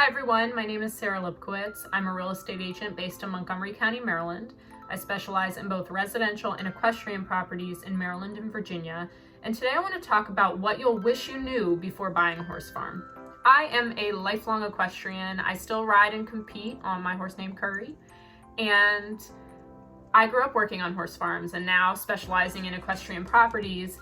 Hi everyone, my name is Sarah Lipkowitz. I'm a real estate agent based in Montgomery County, Maryland. I specialize in both residential and equestrian properties in Maryland and Virginia. And today I want to talk about what you'll wish you knew before buying a horse farm. I am a lifelong equestrian. I still ride and compete on my horse named Curry. And I grew up working on horse farms and now specializing in equestrian properties.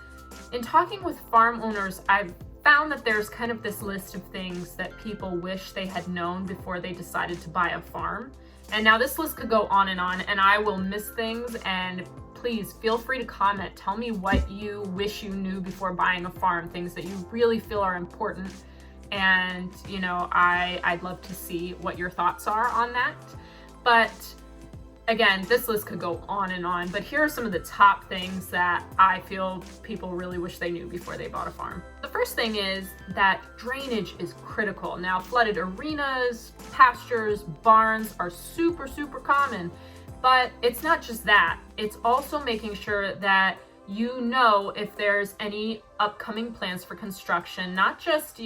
In talking with farm owners, I've found that there's kind of this list of things that people wish they had known before they decided to buy a farm. And now this list could go on, and I will miss things, and please feel free to comment. Tell me what you wish you knew before buying a farm, things that you really feel are important. And I'd love to see what your thoughts are on that. But again, this list could go on, but here are some of the top things that I feel people really wish they knew before they bought a farm. The first thing is that drainage is critical. Now, flooded arenas, pastures, barns are super common, but it's not just that. It's also making sure that you know if there's any upcoming plans for construction, not just,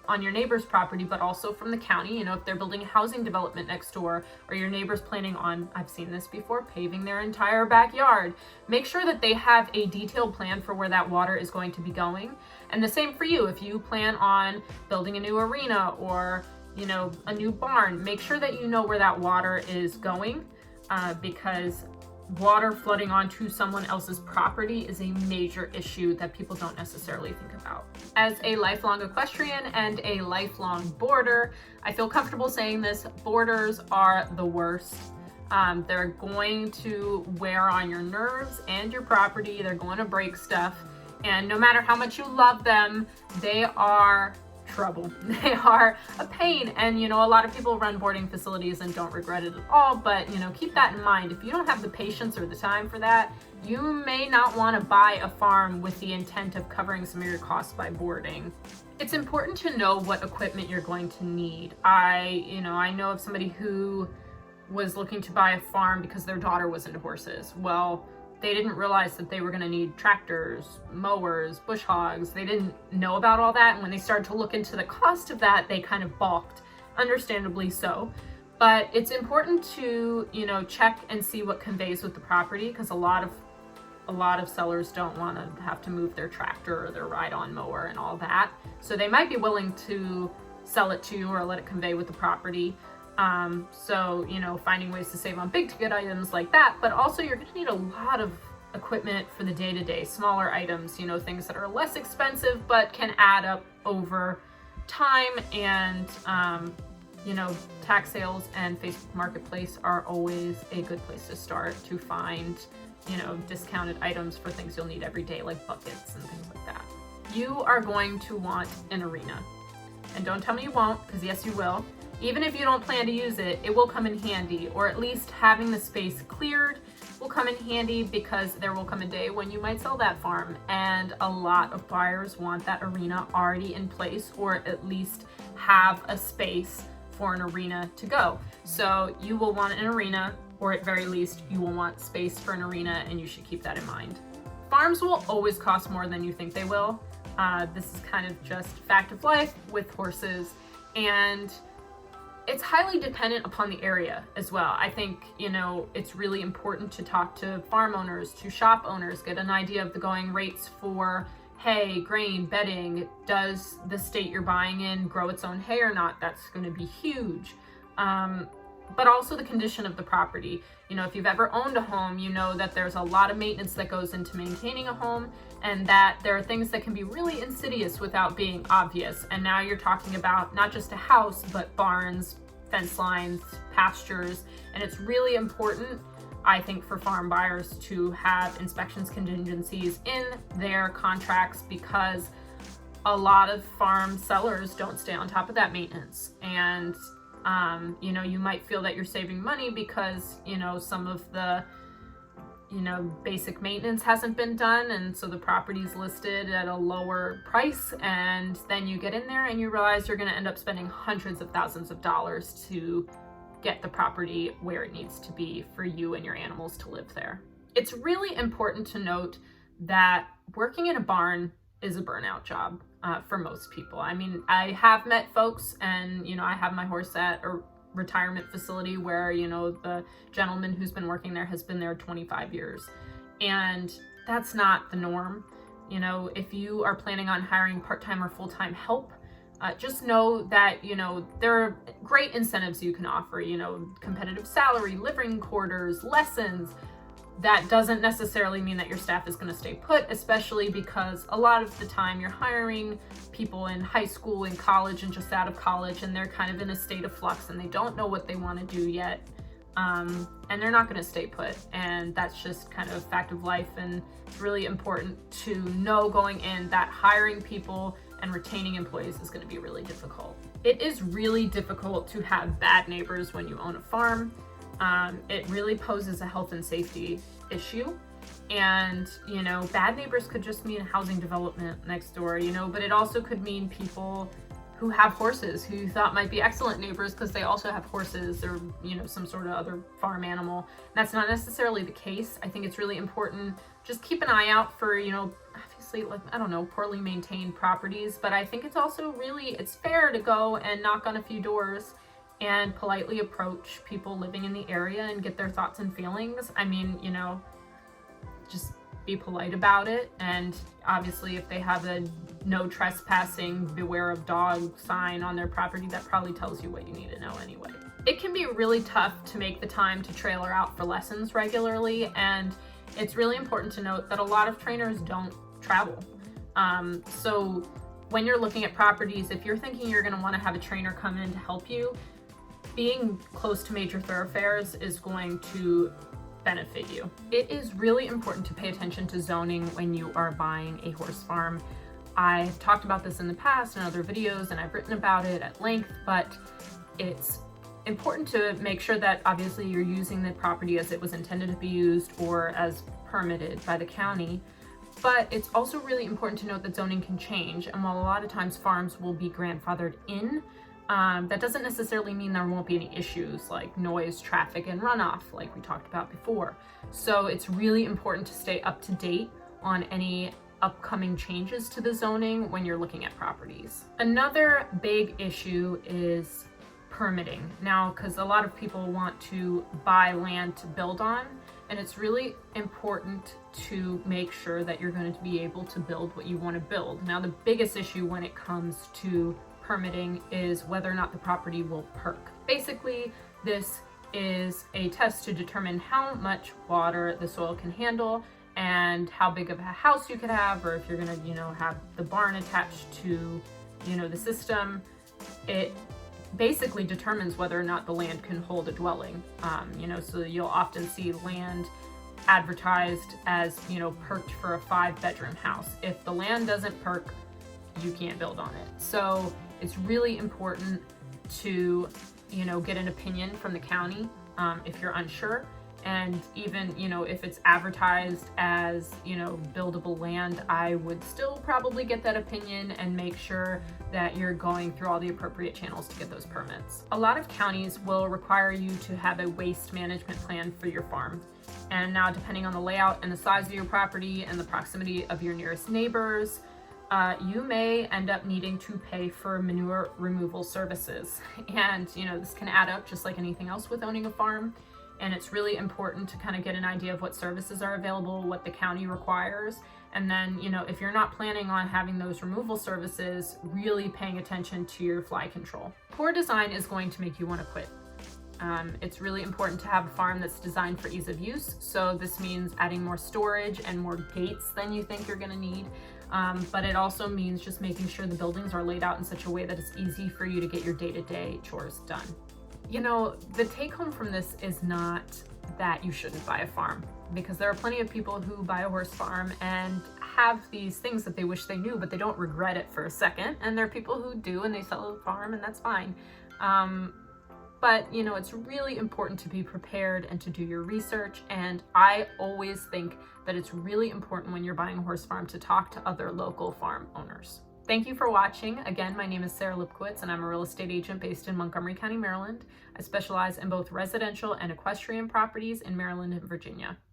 on your neighbor's property, but also from the county. If they're building a housing development next door, or your neighbor's planning on, I've seen this before, paving their entire backyard. Make sure that they have a detailed plan for where that water is going to be going. And the same for you. If you plan on building a new arena or, a new barn, make sure that you know where that water is going, because water flooding onto someone else's property is a major issue that people don't necessarily think about. As a lifelong equestrian and a lifelong boarder, I feel comfortable saying this: boarders are the worst. They're going to wear on your nerves and your property. They're going to break stuff. And no matter how much you love them, they are trouble. They are a pain. And a lot of people run boarding facilities and don't regret it at all, but keep that in mind. If you don't have the patience or the time for that, you may not want to buy a farm with the intent of covering some of your costs by boarding. It's important to know what equipment you're going to need. I know of somebody who was looking to buy a farm because their daughter was into horses. Well, they didn't realize that they were going to need tractors, mowers, bush hogs. They didn't know about all that. And when they started to look into the cost of that, they kind of balked, understandably so. But it's important to, check and see what conveys with the property, because a lot of sellers don't want to have to move their tractor or their ride-on mower and all that. So they might be willing to sell it to you or let it convey with the property. Finding ways to save on big ticket items like that, but also you're going to need a lot of equipment for the day-to-day, smaller items, things that are less expensive but can add up over time. And, tax sales and Facebook Marketplace are always a good place to start to find, discounted items for things you'll need every day, like buckets and things like that. You are going to want an arena. And don't tell me you won't, because yes, you will. Even if you don't plan to use it, it will come in handy, or at least having the space cleared will come in handy, because there will come a day when you might sell that farm, and a lot of buyers want that arena already in place, or at least have a space for an arena to go. So you will want an arena, or at very least you will want space for an arena, and you should keep that in mind. Farms will always cost more than you think they will. This is kind of just fact of life with horses, and it's highly dependent upon the area as well. I think, it's really important to talk to farm owners, to shop owners, get an idea of the going rates for hay, grain, bedding. Does the state you're buying in grow its own hay or not? That's going to be huge. But also the condition of the property. If you've ever owned a home, you know that there's a lot of maintenance that goes into maintaining a home, and that there are things that can be really insidious without being obvious. And now you're talking about not just a house, but barns, fence lines, pastures. And it's really important, I think, for farm buyers to have inspections contingencies in their contracts, because a lot of farm sellers don't stay on top of that maintenance. And you might feel that you're saving money because, some of the, basic maintenance hasn't been done. And so the property's listed at a lower price. And then you get in there and you realize you're going to end up spending hundreds of thousands of dollars to get the property where it needs to be for you and your animals to live there. It's really important to note that working in a barn is a burnout job. for most people. I mean, I have met folks, and I have my horse at a retirement facility where the gentleman who's been working there has been there 25 years, and that's not the norm. If you are planning on hiring part-time or full-time help, just know that there are great incentives you can offer, competitive salary, living quarters, lessons. That doesn't necessarily mean that your staff is going to stay put, especially because a lot of the time you're hiring people in high school, in college, and just out of college, and they're kind of in a state of flux and they don't know what they want to do yet. And they're not going to stay put. And that's just kind of a fact of life. And it's really important to know going in that hiring people and retaining employees is going to be really difficult. It is really difficult to have bad neighbors when you own a farm. It really poses a health and safety issue. And, bad neighbors could just mean housing development next door, but it also could mean people who have horses who you thought might be excellent neighbors because they also have horses or, some sort of other farm animal. That's not necessarily the case. I think it's really important. Just keep an eye out for, obviously, poorly maintained properties. But I think it's also it's fair to go and knock on a few doors and politely approach people living in the area and get their thoughts and feelings. I mean, just be polite about it. And obviously if they have a no trespassing, beware of dog sign on their property, that probably tells you what you need to know anyway. It can be really tough to make the time to trailer out for lessons regularly. And it's really important to note that a lot of trainers don't travel. So when you're looking at properties, if you're thinking you're going to want to have a trainer come in to help you, being close to major thoroughfares is going to benefit you. It is really important to pay attention to zoning when you are buying a horse farm. I've talked about this in the past in other videos, and I've written about it at length, but it's important to make sure that obviously you're using the property as it was intended to be used or as permitted by the county. But it's also really important to note that zoning can change, and while a lot of times farms will be grandfathered in, that doesn't necessarily mean there won't be any issues like noise, traffic, and runoff like we talked about before. So it's really important to stay up to date on any upcoming changes to the zoning when you're looking at properties. Another big issue is permitting. Now, because a lot of people want to buy land to build on, and it's really important to make sure that you're going to be able to build what you want to build. Now, the biggest issue when it comes to permitting is whether or not the property will perk. Basically, this is a test to determine how much water the soil can handle and how big of a house you could have, or if you're gonna, have the barn attached to, the system. It basically determines whether or not the land can hold a dwelling. So you'll often see land advertised as, perked for a 5-bedroom house. If the land doesn't perk, you can't build on it. So it's really important to, get an opinion from the county if you're unsure. And even, if it's advertised as, buildable land, I would still probably get that opinion and make sure that you're going through all the appropriate channels to get those permits. A lot of counties will require you to have a waste management plan for your farm. And now, depending on the layout and the size of your property and the proximity of your nearest neighbors, you may end up needing to pay for manure removal services. And, this can add up just like anything else with owning a farm. And it's really important to kind of get an idea of what services are available, what the county requires. And then, if you're not planning on having those removal services, really paying attention to your fly control. Poor design is going to make you want to quit. It's really important to have a farm that's designed for ease of use. So this means adding more storage and more gates than you think you're going to need. But it also means just making sure the buildings are laid out in such a way that it's easy for you to get your day-to-day chores done. The take home from this is not that you shouldn't buy a farm, because there are plenty of people who buy a horse farm and have these things that they wish they knew, but they don't regret it for a second. And there are people who do, and they sell the farm, and that's fine. But, it's really important to be prepared and to do your research. And I always think that it's really important when you're buying a horse farm to talk to other local farm owners. Thank you for watching. Again, my name is Sarah Lipkowitz, and I'm a real estate agent based in Montgomery County, Maryland. I specialize in both residential and equestrian properties in Maryland and Virginia.